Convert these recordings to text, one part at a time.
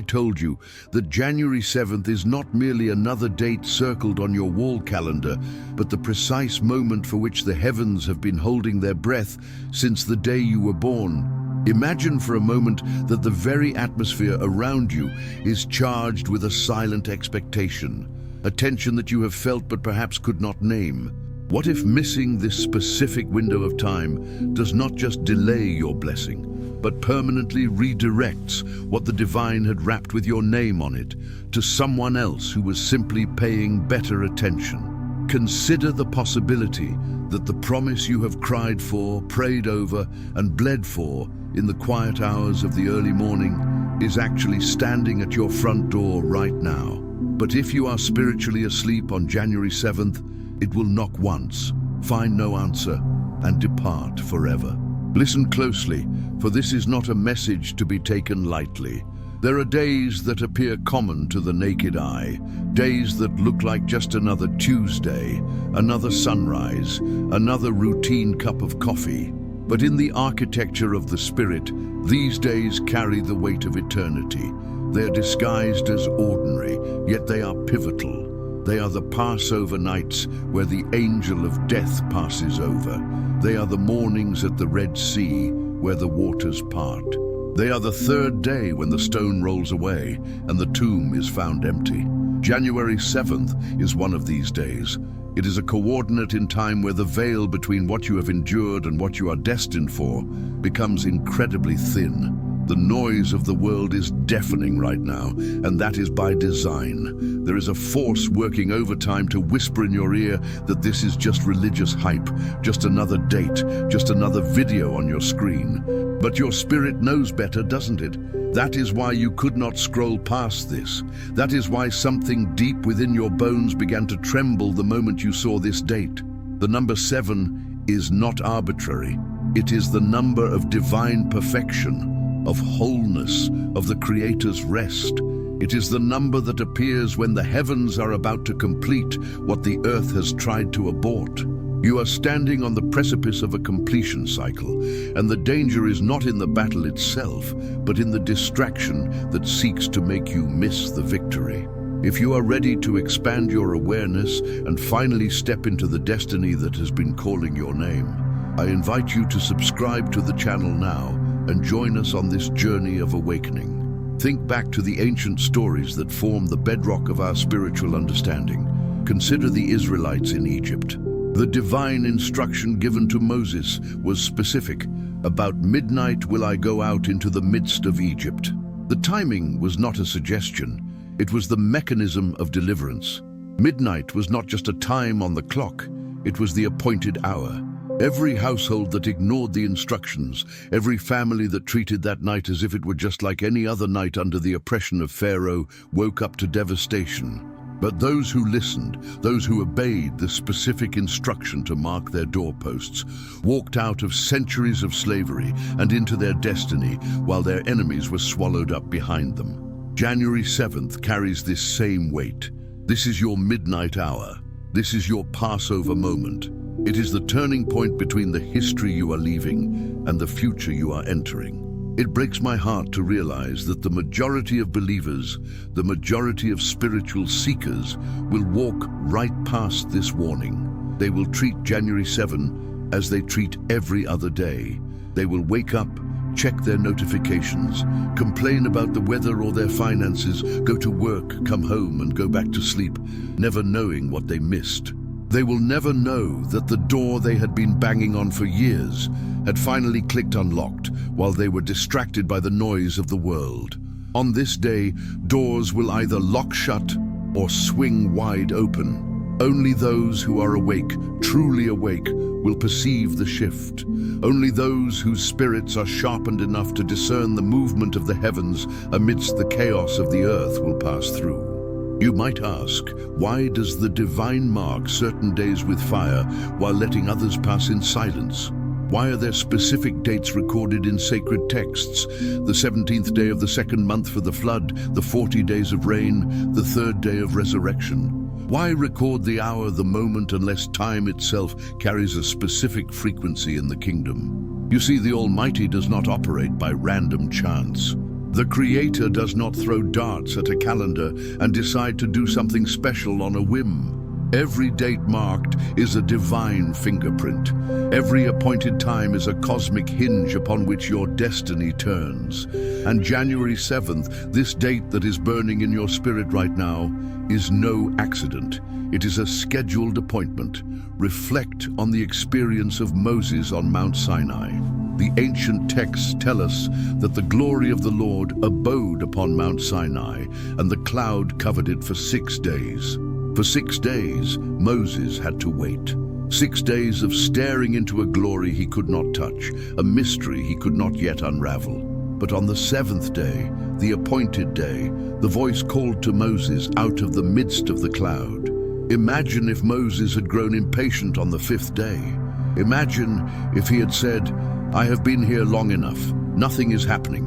I told you that January 7th is not merely another date circled on your wall calendar, but the precise moment for which the heavens have been holding their breath since the day you were born. Imagine for a moment that the very atmosphere around you is charged with a silent expectation, a tension that you have felt but perhaps could not name. What if missing this specific window of time does not just delay your blessing, but permanently redirects what the divine had wrapped with your name on it to someone else who was simply paying better attention? Consider the possibility that the promise you have cried for, prayed over, and bled for in the quiet hours of the early morning is actually standing at your front door right now. But if you are spiritually asleep on January 7th, it will knock once, find no answer, and depart forever. Listen closely, for this is not a message to be taken lightly. There are days that appear common to the naked eye, days that look like just another Tuesday, another sunrise, another routine cup of coffee. But in the architecture of the Spirit, these days carry the weight of eternity. They are disguised as ordinary, yet they are pivotal. They are the Passover nights where the angel of death passes over. They are the mornings at the Red Sea where the waters part. They are the third day when the stone rolls away and the tomb is found empty. January 7th is one of these days. It is a coordinate in time where the veil between what you have endured and what you are destined for becomes incredibly thin. The noise of the world is deafening right now, and that is by design. There is a force working overtime to whisper in your ear that this is just religious hype, just another date, just another video on your screen. But your spirit knows better, doesn't it? That is why you could not scroll past this. That is why something deep within your bones began to tremble the moment you saw this date. The number 7 is not arbitrary. It is the number of divine perfection, of wholeness, of the Creator's rest. It is the number that appears when the heavens are about to complete what the earth has tried to abort. You are standing on the precipice of a completion cycle, and the danger is not in the battle itself, but in the distraction that seeks to make you miss the victory. If you are ready to expand your awareness and finally step into the destiny that has been calling your name, I invite you to subscribe to the channel now and join us on this journey of awakening. Think back to the ancient stories that form the bedrock of our spiritual understanding. Consider the Israelites in Egypt. The divine instruction given to Moses was specific. About midnight will I go out into the midst of Egypt. The timing was not a suggestion. It was the mechanism of deliverance. Midnight was not just a time on the clock. It was the appointed hour. Every household that ignored the instructions, every family that treated that night as if it were just like any other night under the oppression of Pharaoh, woke up to devastation. But those who listened, those who obeyed the specific instruction to mark their doorposts, walked out of centuries of slavery and into their destiny while their enemies were swallowed up behind them. January 7th carries this same weight. This is your midnight hour. This is your Passover moment. It is the turning point between the history you are leaving and the future you are entering. It breaks my heart to realize that the majority of believers, the majority of spiritual seekers, will walk right past this warning. They will treat January 7 as they treat every other day. They will wake up, check their notifications, complain about the weather or their finances, go to work, come home and go back to sleep, never knowing what they missed. They will never know that the door they had been banging on for years had finally clicked unlocked while they were distracted by the noise of the world. On this day, doors will either lock shut or swing wide open. Only those who are awake, truly awake, will perceive the shift. Only those whose spirits are sharpened enough to discern the movement of the heavens amidst the chaos of the earth will pass through. You might ask, why does the divine mark certain days with fire while letting others pass in silence? Why are there specific dates recorded in sacred texts? The 17th day of the second month for the flood, the 40 days of rain, the third day of resurrection. Why record the hour, the moment, unless time itself carries a specific frequency in the kingdom? You see, the Almighty does not operate by random chance. The Creator does not throw darts at a calendar and decide to do something special on a whim. Every date marked is a divine fingerprint. Every appointed time is a cosmic hinge upon which your destiny turns. And January 7th, this date that is burning in your spirit right now, is no accident. It is a scheduled appointment. Reflect on the experience of Moses on Mount Sinai. The ancient texts tell us that the glory of the Lord abode upon Mount Sinai, and the cloud covered it for 6 days. For 6 days, Moses had to wait. 6 days of staring into a glory he could not touch, a mystery he could not yet unravel. But on the 7th day, the appointed day, the voice called to Moses out of the midst of the cloud. Imagine if Moses had grown impatient on the 5th day. Imagine if he had said, "I have been here long enough, nothing is happening,"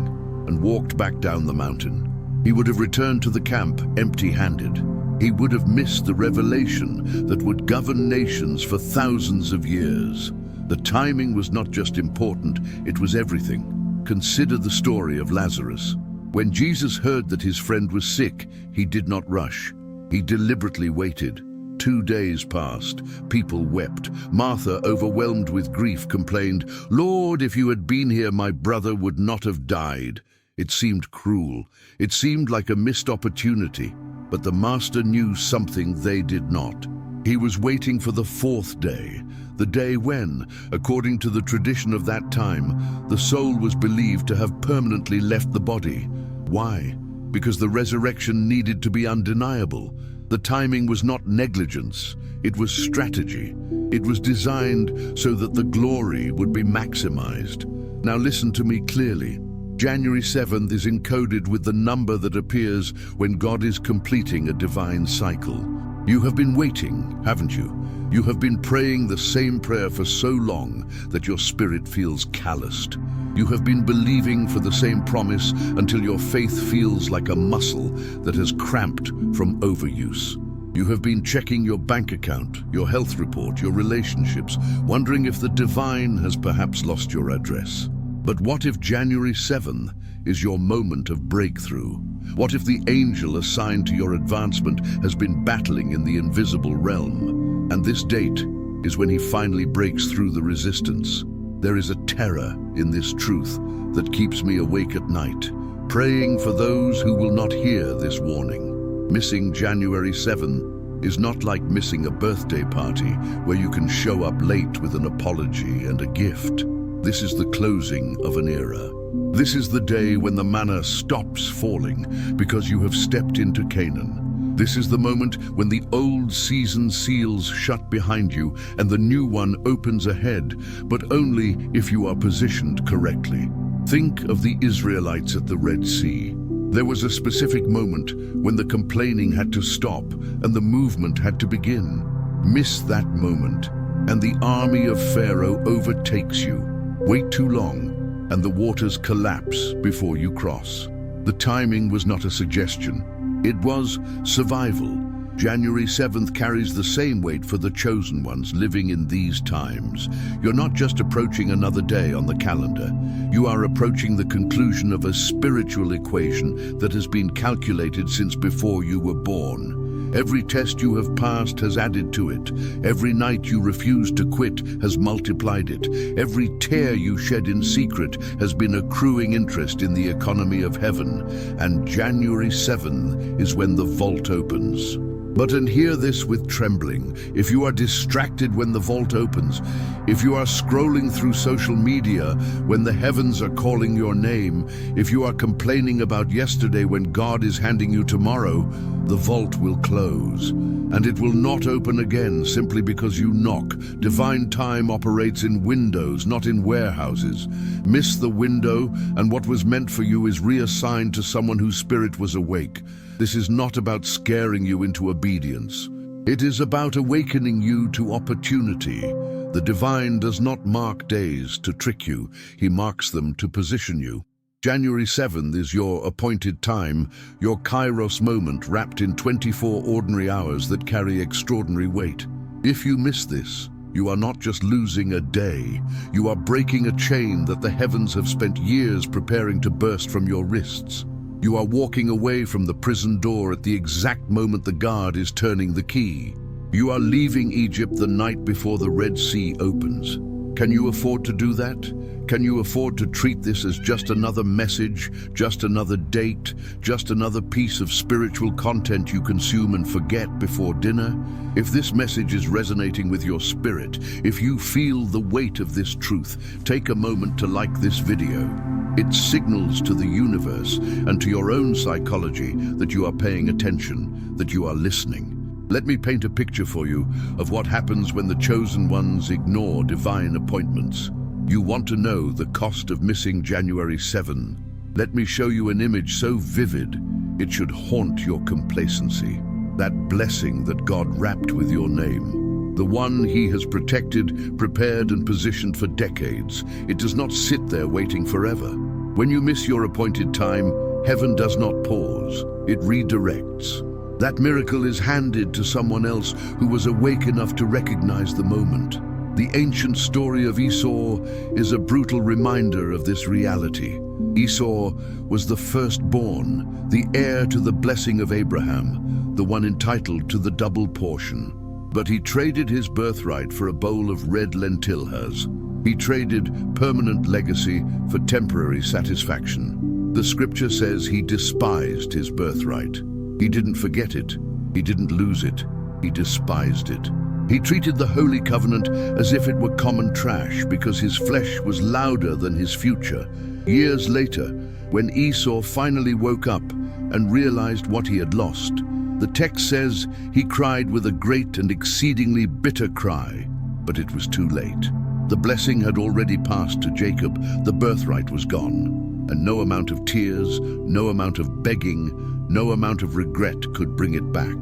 and walked back down the mountain. He would have returned to the camp empty-handed. He would have missed the revelation that would govern nations for thousands of years. The timing was not just important, it was everything. Consider the story of Lazarus. When Jesus heard that his friend was sick, he did not rush. He deliberately waited. 2 days passed. People wept. Martha, overwhelmed with grief, complained, "Lord, if you had been here, my brother would not have died." It seemed cruel. It seemed like a missed opportunity. But the Master knew something they did not. He was waiting for the 4th day, the day when, according to the tradition of that time, the soul was believed to have permanently left the body. Why? Because the resurrection needed to be undeniable. The timing was not negligence, it was strategy. It was designed so that the glory would be maximized. Now listen to me clearly. January 7th is encoded with the number that appears when God is completing a divine cycle. You have been waiting, haven't you? You have been praying the same prayer for so long that your spirit feels calloused. You have been believing for the same promise until your faith feels like a muscle that has cramped from overuse. You have been checking your bank account, your health report, your relationships, wondering if the divine has perhaps lost your address. But what if January 7th is your moment of breakthrough? What if the angel assigned to your advancement has been battling in the invisible realm? And this date is when he finally breaks through the resistance. There is a terror in this truth that keeps me awake at night, praying for those who will not hear this warning. Missing January 7th is not like missing a birthday party where you can show up late with an apology and a gift. This is the closing of an era. This is the day when the manna stops falling because you have stepped into Canaan. This is the moment when the old season seals shut behind you and the new one opens ahead, but only if you are positioned correctly. Think of the Israelites at the Red Sea. There was a specific moment when the complaining had to stop and the movement had to begin. Miss that moment, and the army of Pharaoh overtakes you. Wait too long, and the waters collapse before you cross. The timing was not a suggestion. It was survival. January 7th carries the same weight for the chosen ones living in these times. You're not just approaching another day on the calendar. You are approaching the conclusion of a spiritual equation that has been calculated since before you were born. Every test you have passed has added to it. Every night you refused to quit has multiplied it. Every tear you shed in secret has been accruing interest in the economy of heaven. And January 7th is when the vault opens. And hear this with trembling. If you are distracted when the vault opens, if you are scrolling through social media when the heavens are calling your name, if you are complaining about yesterday when God is handing you tomorrow, the vault will close. And it will not open again simply because you knock. Divine time operates in windows, not in warehouses. Miss the window, and what was meant for you is reassigned to someone whose spirit was awake. This is not about scaring you into obedience. It is about awakening you to opportunity. The divine does not mark days to trick you. He marks them to position you. January 7th is your appointed time, your kairos moment wrapped in 24 ordinary hours that carry extraordinary weight. If you miss this, You are not just losing a day, you are breaking a chain that the heavens have spent years preparing to burst from your wrists. You are walking away from the prison door at the exact moment the guard is turning the key. You are leaving Egypt the night before the Red Sea opens. Can you afford to do that? Can you afford to treat this as just another message, just another date, just another piece of spiritual content you consume and forget before dinner? If this message is resonating with your spirit, if you feel the weight of this truth, take a moment to like this video. It signals to the universe and to your own psychology that you are paying attention, that you are listening. Let me paint a picture for you of what happens when the chosen ones ignore divine appointments. You want to know the cost of missing January 7. Let me show you an image so vivid, it should haunt your complacency. That blessing that God wrapped with your name. The one He has protected, prepared and positioned for decades. It does not sit there waiting forever. When you miss your appointed time, heaven does not pause. It redirects. That miracle is handed to someone else who was awake enough to recognize the moment. The ancient story of Esau is a brutal reminder of this reality. Esau was the firstborn, the heir to the blessing of Abraham, the one entitled to the double portion. But he traded his birthright for a bowl of red lentillas. He traded permanent legacy for temporary satisfaction. The scripture says he despised his birthright. He didn't forget it. He didn't lose it. He despised it. He treated the Holy Covenant as if it were common trash because his flesh was louder than his future. Years later, when Esau finally woke up and realized what he had lost, the text says he cried with a great and exceedingly bitter cry, but it was too late. The blessing had already passed to Jacob. The birthright was gone, and no amount of tears, no amount of begging, no amount of regret could bring it back.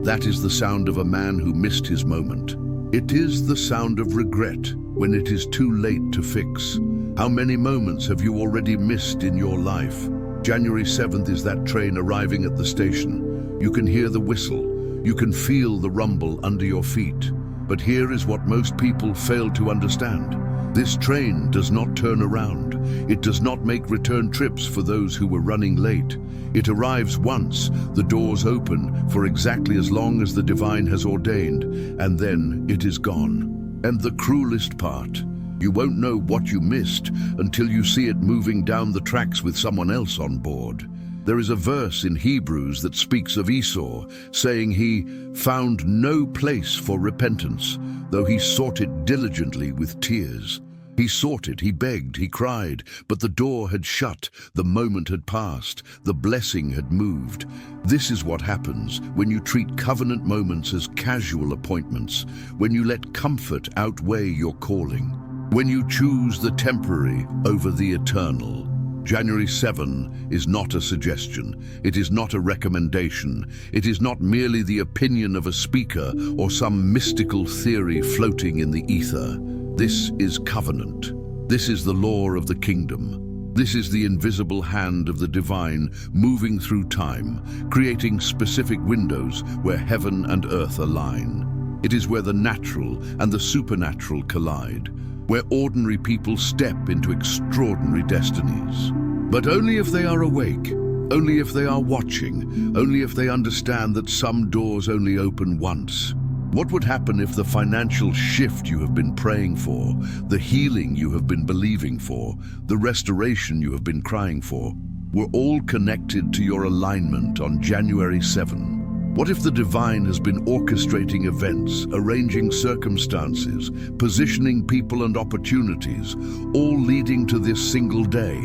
That is the sound of a man who missed his moment. It is the sound of regret when it is too late to fix. How many moments have you already missed in your life? January 7th is that train arriving at the station. You can hear the whistle. You can feel the rumble under your feet. But here is what most people fail to understand. This train does not turn around. It does not make return trips for those who were running late. It arrives once, the doors open for exactly as long as the divine has ordained, and then it is gone. And the cruelest part, you won't know what you missed until you see it moving down the tracks with someone else on board. There is a verse in Hebrews that speaks of Esau, saying he found no place for repentance, though he sought it diligently with tears. He sought it, he begged, he cried, but the door had shut, the moment had passed, the blessing had moved. This is what happens when you treat covenant moments as casual appointments, when you let comfort outweigh your calling, when you choose the temporary over the eternal. January 7 is not a suggestion, it is not a recommendation, it is not merely the opinion of a speaker or some mystical theory floating in the ether. This is covenant. This is the law of the kingdom. This is the invisible hand of the divine moving through time, creating specific windows where heaven and earth align. It is where the natural and the supernatural collide, where ordinary people step into extraordinary destinies. But only if they are awake, only if they are watching, only if they understand that some doors only open once. What would happen if the financial shift you have been praying for, the healing you have been believing for, the restoration you have been crying for, were all connected to your alignment on January 7? What if the divine has been orchestrating events, arranging circumstances, positioning people and opportunities, all leading to this single day?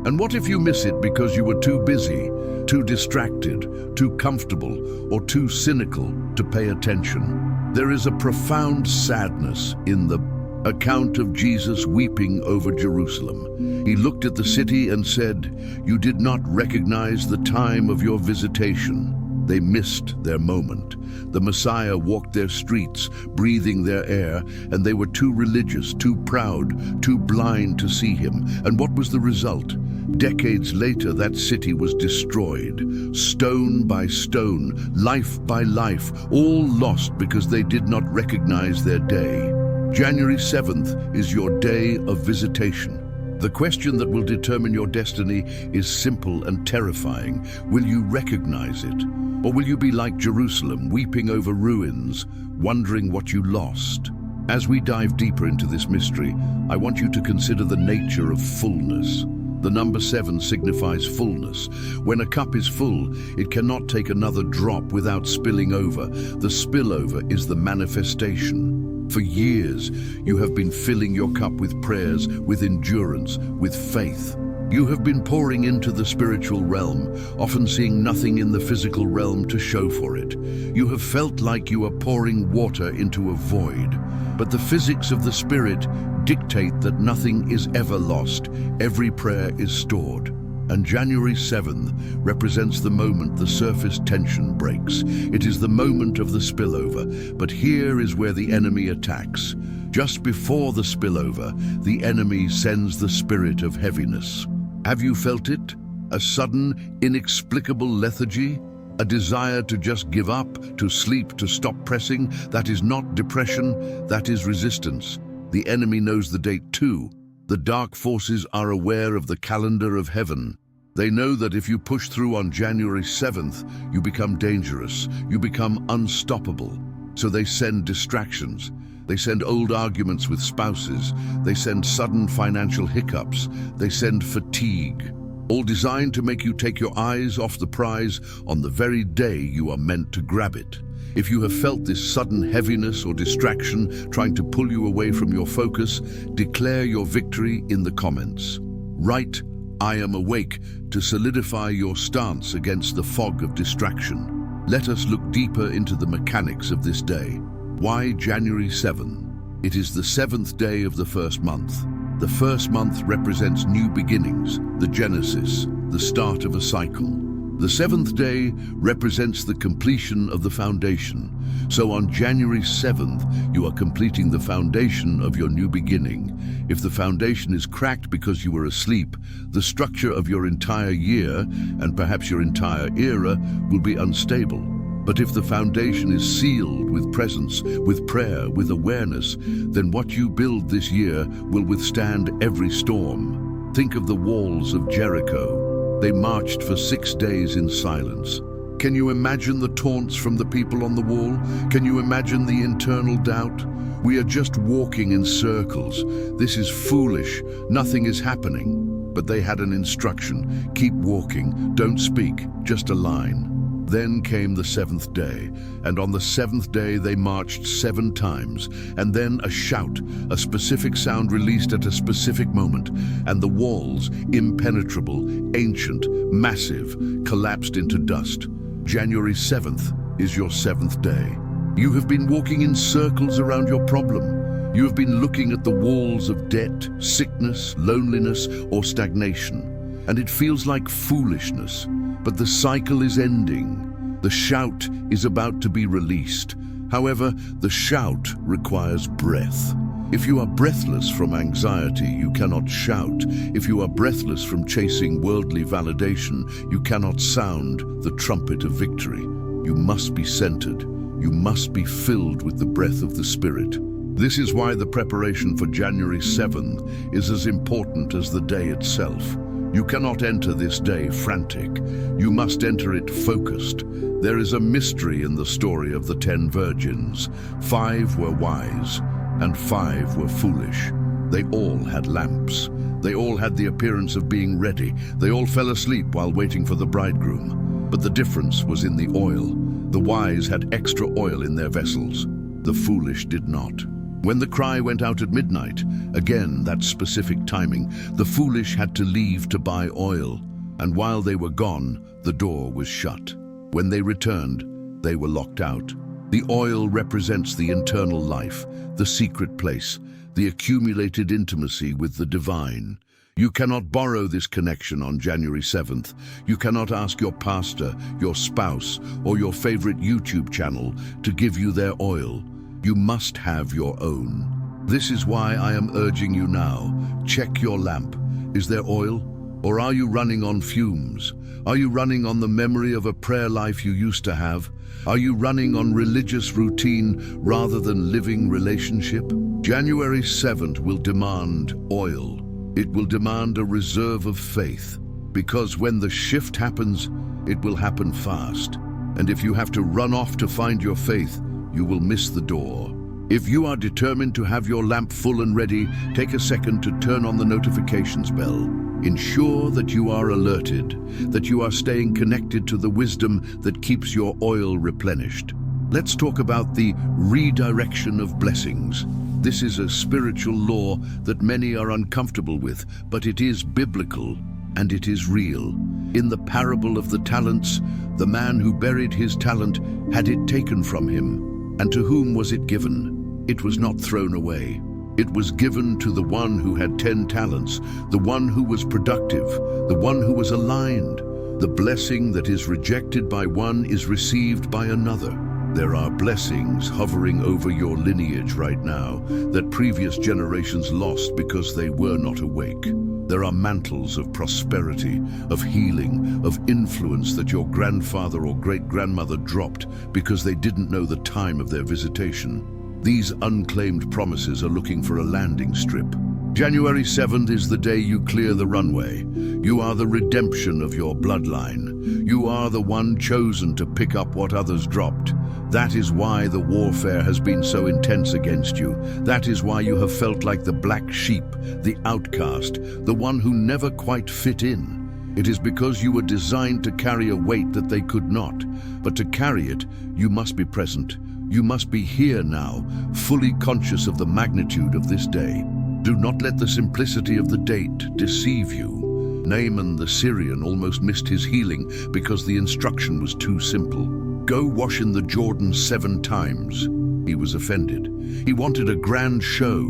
And what if you miss it because you were too busy, too distracted, too comfortable, or too cynical to pay attention? There is a profound sadness in the account of Jesus weeping over Jerusalem. He looked at the city and said, "You did not recognize the time of your visitation." They missed their moment. The Messiah walked their streets, breathing their air, and they were too religious, too proud, too blind to see him. And what was the result? Decades later, that city was destroyed, stone by stone, life by life, all lost because they did not recognize their day. January 7th is your day of visitation. The question that will determine your destiny is simple and terrifying. Will you recognize it? Or will you be like Jerusalem, weeping over ruins, wondering what you lost? As we dive deeper into this mystery, I want you to consider the nature of fullness. The number 7 signifies fullness. When a cup is full, it cannot take another drop without spilling over. The spillover is the manifestation. For years, you have been filling your cup with prayers, with endurance, with faith. You have been pouring into the spiritual realm, often seeing nothing in the physical realm to show for it. You have felt like you are pouring water into a void. But the physics of the Spirit dictate that nothing is ever lost. Every prayer is stored. And January 7th represents the moment the surface tension breaks. It is the moment of the spillover. But here is where the enemy attacks. Just before the spillover, the enemy sends the spirit of heaviness. Have you felt it? A sudden, inexplicable lethargy? A desire to just give up, to sleep, to stop pressing? That is not depression, that is resistance. The enemy knows the date too. The dark forces are aware of the calendar of heaven. They know that if you push through on January 7th, you become dangerous, you become unstoppable. So they send distractions. They send old arguments with spouses. They send sudden financial hiccups. They send fatigue. All designed to make you take your eyes off the prize on the very day you are meant to grab it. If you have felt this sudden heaviness or distraction trying to pull you away from your focus, declare your victory in the comments. Write, "I am awake," to solidify your stance against the fog of distraction. Let us look deeper into the mechanics of this day. Why January 7? It is the 7th day of the first month. The first month represents new beginnings, the Genesis, the start of a cycle. The 7th day represents the completion of the foundation. So on January 7th, you are completing the foundation of your new beginning. If the foundation is cracked because you were asleep, the structure of your entire year, and perhaps your entire era, will be unstable. But if the foundation is sealed with presence, with prayer, with awareness, then what you build this year will withstand every storm. Think of the walls of Jericho. They marched for 6 days in silence. Can you imagine the taunts from the people on the wall? Can you imagine the internal doubt? We are just walking in circles. This is foolish. Nothing is happening. But they had an instruction. Keep walking. Don't speak. Just align. Then came the 7th day, and on the 7th day they marched 7 times, and then a shout, a specific sound released at a specific moment, and the walls, impenetrable, ancient, massive, collapsed into dust. January 7th is your 7th day. You have been walking in circles around your problem. You have been looking at the walls of debt, sickness, loneliness, or stagnation, and it feels like foolishness. But the cycle is ending. The shout is about to be released. However, the shout requires breath. If you are breathless from anxiety, you cannot shout. If you are breathless from chasing worldly validation, you cannot sound the trumpet of victory. You must be centered. You must be filled with the breath of the Spirit. This is why the preparation for January 7th is as important as the day itself. You cannot enter this day frantic. You must enter it focused. There is a mystery in the story of the 10 virgins. 5 were wise, and 5 were foolish. They all had lamps. They all had the appearance of being ready. They all fell asleep while waiting for the bridegroom. But the difference was in the oil. The wise had extra oil in their vessels. The foolish did not. When the cry went out at midnight, again that specific timing, the foolish had to leave to buy oil, and while they were gone, the door was shut. When they returned, they were locked out. The oil represents the internal life, the secret place, the accumulated intimacy with the divine. You cannot borrow this connection on January 7th. You cannot ask your pastor, your spouse, or your favorite YouTube channel to give you their oil. You must have your own. This is why I am urging you now. Check your lamp. Is there oil? Or are you running on fumes? Are you running on the memory of a prayer life you used to have? Are you running on religious routine rather than living relationship? January 7th will demand oil. It will demand a reserve of faith. Because when the shift happens, it will happen fast. And if you have to run off to find your faith, you will miss the door. If you are determined to have your lamp full and ready, take a second to turn on the notifications bell. Ensure that you are alerted, that you are staying connected to the wisdom that keeps your oil replenished. Let's talk about the redirection of blessings. This is a spiritual law that many are uncomfortable with, but it is biblical and it is real. In the parable of the talents, the man who buried his talent had it taken from him. And to whom was it given? It was not thrown away. It was given to the one who had 10 talents, the one who was productive, the one who was aligned. The blessing that is rejected by one is received by another. There are blessings hovering over your lineage right now that previous generations lost because they were not awake. There are mantles of prosperity, of healing, of influence that your grandfather or great-grandmother dropped because they didn't know the time of their visitation. These unclaimed promises are looking for a landing strip. January 7th is the day you clear the runway. You are the redemption of your bloodline. You are the one chosen to pick up what others dropped. That is why the warfare has been so intense against you. That is why you have felt like the black sheep, the outcast, the one who never quite fit in. It is because you were designed to carry a weight that they could not. But to carry it, you must be present. You must be here now, fully conscious of the magnitude of this day. Do not let the simplicity of the date deceive you. Naaman the Syrian almost missed his healing because the instruction was too simple. Go wash in the Jordan 7 times. He was offended. He wanted a grand show.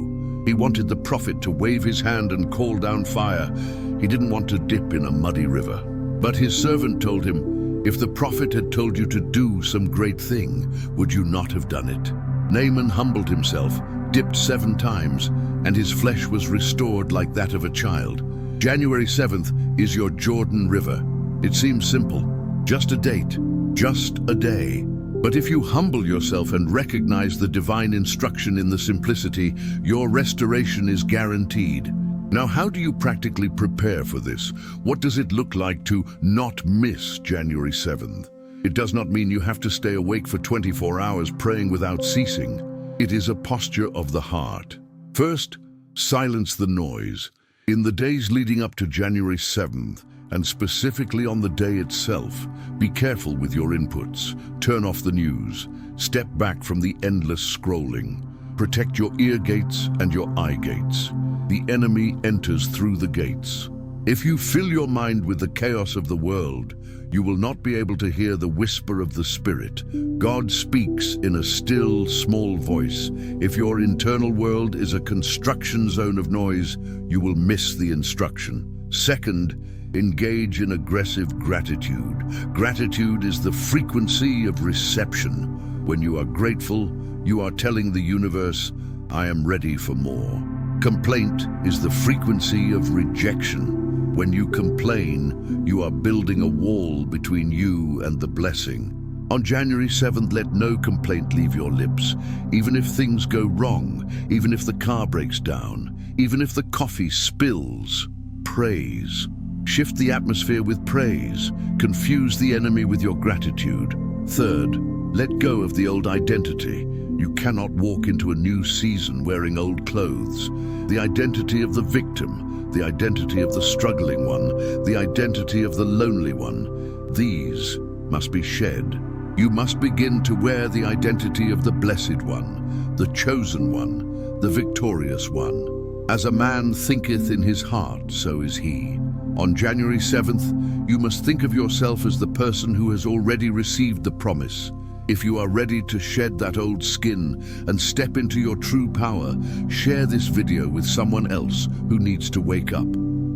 He wanted the prophet to wave his hand and call down fire. He didn't want to dip in a muddy river. But his servant told him, if the prophet had told you to do some great thing, would you not have done it? Naaman humbled himself, dipped 7 times, and his flesh was restored like that of a child. January 7th is your Jordan River. It seems simple, just a date, just a day. But if you humble yourself and recognize the divine instruction in the simplicity, your restoration is guaranteed. Now, how do you practically prepare for this? What does it look like to not miss January 7th? It does not mean you have to stay awake for 24 hours praying without ceasing. It is a posture of the heart. First, silence the noise. In the days leading up to January 7th, and specifically on the day itself, be careful with your inputs. Turn off the news. Step back from the endless scrolling. Protect your ear gates and your eye gates. The enemy enters through the gates. If you fill your mind with the chaos of the world, you will not be able to hear the whisper of the Spirit. God speaks in a still, small voice. If your internal world is a construction zone of noise, you will miss the instruction. Second, engage in aggressive gratitude. Gratitude is the frequency of reception. When you are grateful, you are telling the universe, I am ready for more. Complaint is the frequency of rejection. When you complain, you are building a wall between you and the blessing. On January 7th, let no complaint leave your lips. Even if things go wrong, even if the car breaks down, even if the coffee spills, praise. Shift the atmosphere with praise. Confuse the enemy with your gratitude. Third, let go of the old identity. You cannot walk into a new season wearing old clothes. The identity of the victim, the identity of the struggling one, the identity of the lonely one, these must be shed. You must begin to wear the identity of the blessed one, the chosen one, the victorious one. As a man thinketh in his heart, so is he. On January 7th, you must think of yourself as the person who has already received the promise. If you are ready to shed that old skin and step into your true power, share this video with someone else who needs to wake up.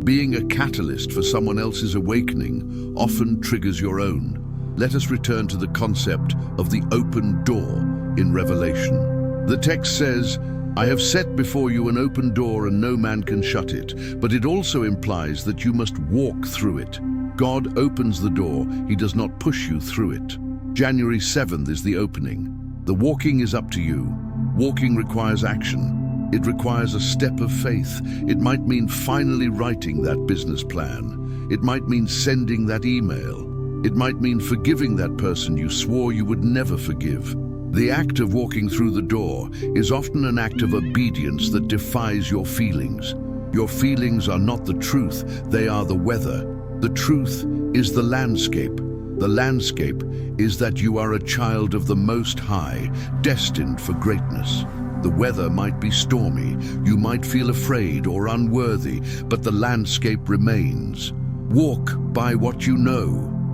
Being a catalyst for someone else's awakening often triggers your own. Let us return to the concept of the open door in Revelation. The text says, I have set before you an open door and no man can shut it, but it also implies that you must walk through it. God opens the door, he does not push you through it. January 7th is the opening. The walking is up to you. Walking requires action. It requires a step of faith. It might mean finally writing that business plan. It might mean sending that email. It might mean forgiving that person you swore you would never forgive. The act of walking through the door is often an act of obedience that defies your feelings. Your feelings are not the truth, they are the weather. The truth is the landscape. The landscape is that you are a child of the Most High, destined for greatness. The weather might be stormy, you might feel afraid or unworthy, but the landscape remains. Walk by what you know,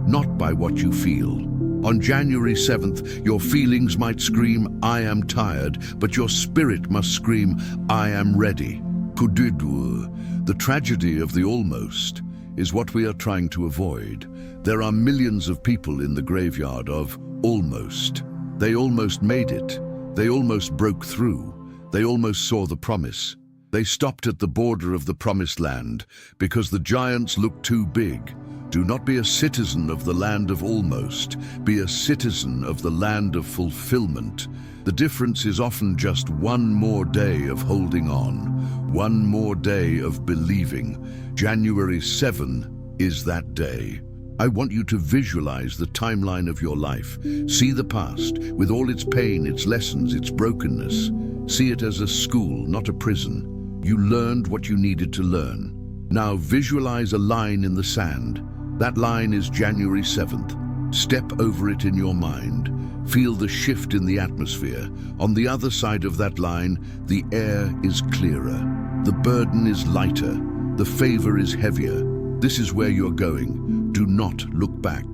not by what you feel. On January 7th, your feelings might scream, I am tired, but your spirit must scream, I am ready. The tragedy of the almost is what we are trying to avoid. There are millions of people in the graveyard of almost. They almost made it. They almost broke through. They almost saw the promise. They stopped at the border of the promised land because the giants looked too big. Do not be a citizen of the land of almost. Be a citizen of the land of fulfillment. The difference is often just one more day of holding on, one more day of believing. January 7th is that day. I want you to visualize the timeline of your life. See the past, with all its pain, its lessons, its brokenness. See it as a school, not a prison. You learned what you needed to learn. Now visualize a line in the sand. That line is January 7th. Step over it in your mind. Feel the shift in the atmosphere. On the other side of that line, the air is clearer. The burden is lighter. The favor is heavier. This is where you're going. Do not look back.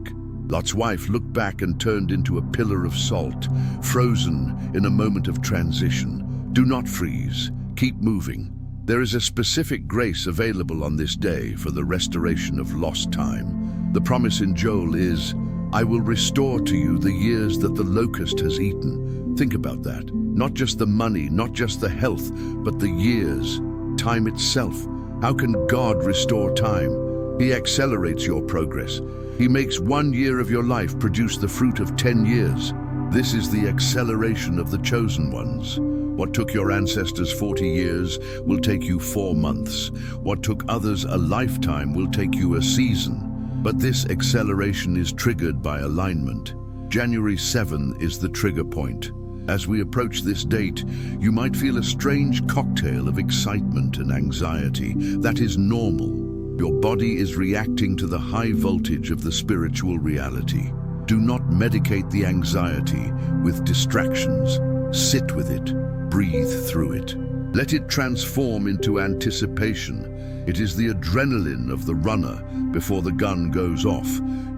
Lot's wife looked back and turned into a pillar of salt, frozen in a moment of transition. Do not freeze. Keep moving. There is a specific grace available on this day for the restoration of lost time. The promise in Joel is, I will restore to you the years that the locust has eaten. Think about that. Not just the money, not just the health, but the years, time itself. How can God restore time? He accelerates your progress. He makes 1 year of your life produce the fruit of 10 years. This is the acceleration of the chosen ones. What took your ancestors 40 years will take you 4 months. What took others a lifetime will take you a season. But this acceleration is triggered by alignment. January 7th is the trigger point. As we approach this date, you might feel a strange cocktail of excitement and anxiety. That is normal. Your body is reacting to the high voltage of the spiritual reality. Do not medicate the anxiety with distractions. Sit with it. Breathe through it. Let it transform into anticipation. It is the adrenaline of the runner before the gun goes off.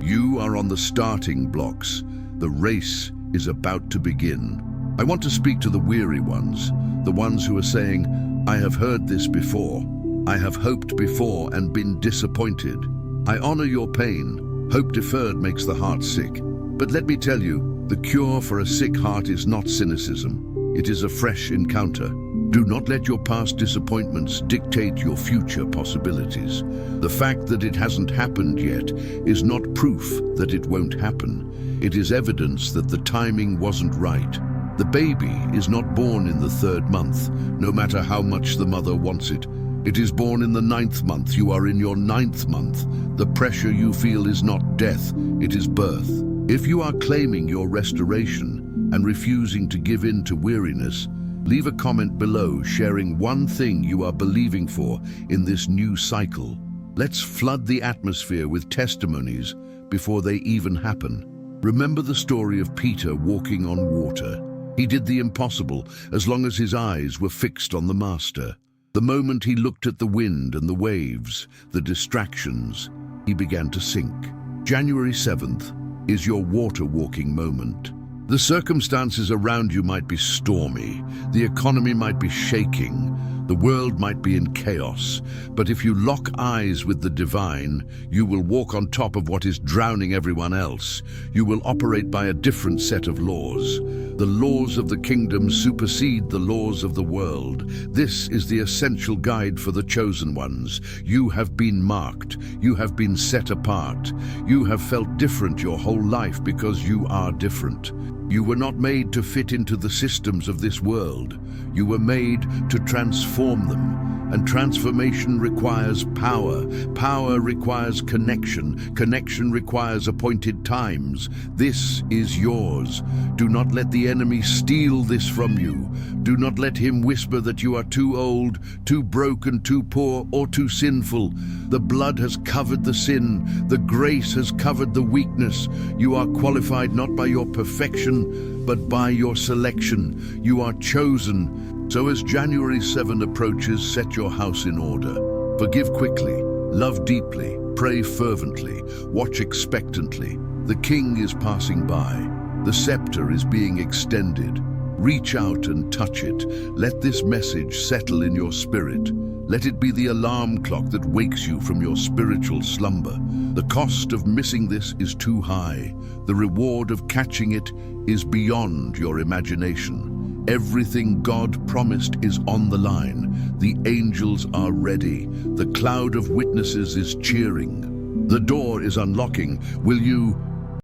You are on the starting blocks. The race is about to begin. I want to speak to the weary ones, the ones who are saying, I have heard this before. I have hoped before and been disappointed. I honor your pain. Hope deferred makes the heart sick. But let me tell you, the cure for a sick heart is not cynicism. It is a fresh encounter. Do not let your past disappointments dictate your future possibilities. The fact that it hasn't happened yet is not proof that it won't happen. It is evidence that the timing wasn't right. The baby is not born in the 3rd month, no matter how much the mother wants it. It is born in the 9th month. You are in your 9th month. The pressure you feel is not death, it is birth. If you are claiming your restoration and refusing to give in to weariness, leave a comment below sharing one thing you are believing for in this new cycle. Let's flood the atmosphere with testimonies before they even happen. Remember the story of Peter walking on water. He did the impossible as long as his eyes were fixed on the Master. The moment he looked at the wind and the waves, the distractions, he began to sink. January 7th is your water walking moment. The circumstances around you might be stormy, the economy might be shaking, the world might be in chaos, but if you lock eyes with the divine, you will walk on top of what is drowning everyone else. You will operate by a different set of laws. The laws of the kingdom supersede the laws of the world. This is the essential guide for the chosen ones. You have been marked. You have been set apart. You have felt different your whole life because you are different. You were not made to fit into the systems of this world. You were made to transform them. And transformation requires power. Power requires connection. Connection requires appointed times. This is yours. Do not let the enemy steal this from you. Do not let him whisper that you are too old, too broken, too poor, or too sinful. The blood has covered the sin. The grace has covered the weakness. You are qualified not by your perfection, but by your selection. You are chosen. So as January 7 approaches, set your house in order. Forgive quickly, love deeply, pray fervently, watch expectantly. The king is passing by. The scepter is being extended. Reach out and touch it. Let this message settle in your spirit. Let it be the alarm clock that wakes you from your spiritual slumber. The cost of missing this is too high. The reward of catching it is beyond your imagination. Everything God promised is on the line. The angels are ready. The cloud of witnesses is cheering. The door is unlocking. Will you